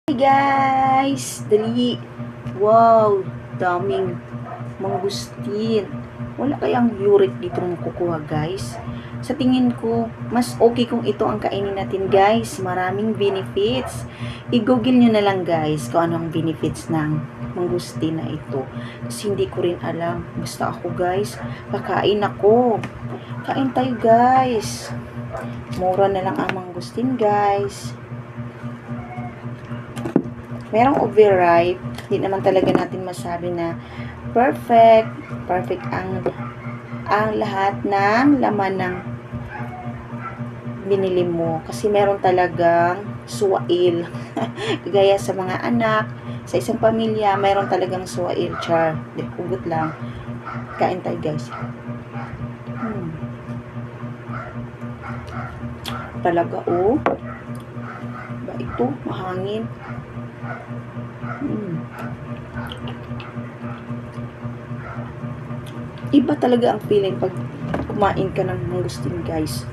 Hey guys! Dali! Wow! Daming mangustin. Wala kayang uric dito makukuha guys. Sa tingin ko, mas okay kung ito ang kainin natin guys. Maraming benefits. I-google nyo na lang guys kung ano ang benefits ng mangustin na ito. Kasi hindi ko rin alam. Basta ako guys, kakain ako. Kain tayo guys. Mura na lang ang mangustin guys. Merong overripe, hindi naman talaga natin masabi na perfect ang lahat ng laman ng binili mo. Kasi meron talagang suwail. Gaya sa mga anak, sa isang pamilya, meron talagang suwail. Char, ugot lang. Kain tayo guys. Talaga oh. Ba ito, mahangin. Iba talaga ang feeling pag kumain ka ng mangustin guys.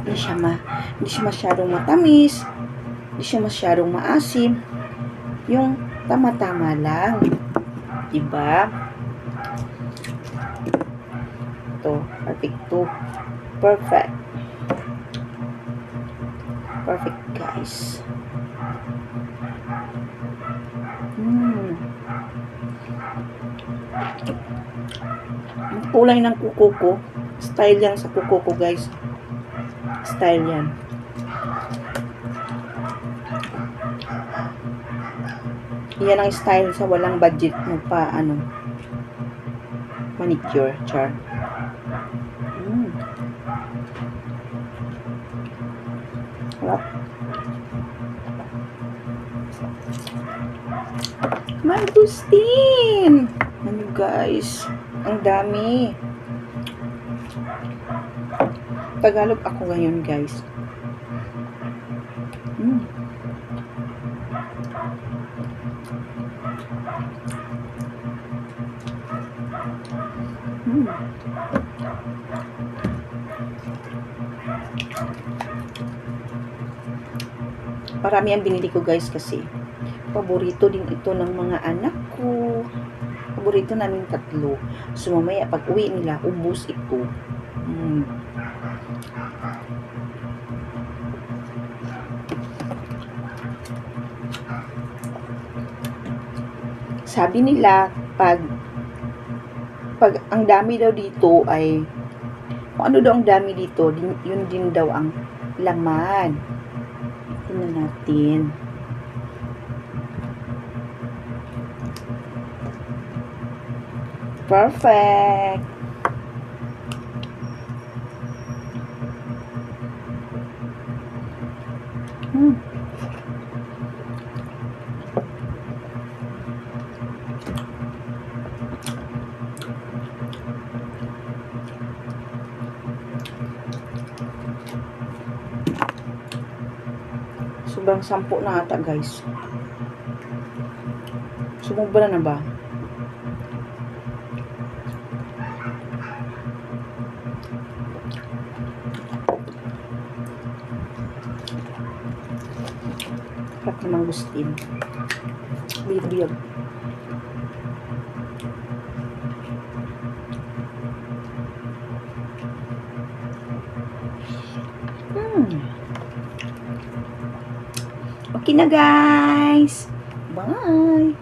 Hindi siya masyadong matamis, hindi siya masyadong maasim. Yung tama-tama lang. Diba? Ito, perfect to. Perfect. Perfect guys. Ang kulay ng kuko ko, style yan sa kuko ko guys. Style yan. Yan ang style sa walang budget mo pa manicure, char. Harap. Mangustin! Ano guys? Ang dami. Tagalog ako ngayon guys. Marami ang binili ko guys kasi paborito din ito ng mga anak ko. Paborito namin tatlo. So mamaya pag uwi nila, ubos ito. Sabi nila pag ang dami daw dito ay kung ano daw ang dami dito, yun din daw ang laman. Tingnan natin. Perfect. Sobrang 10 na ata guys. Sumubra na ba? Harap na mangustin. Biyag-biyag. Okay na guys. Bye.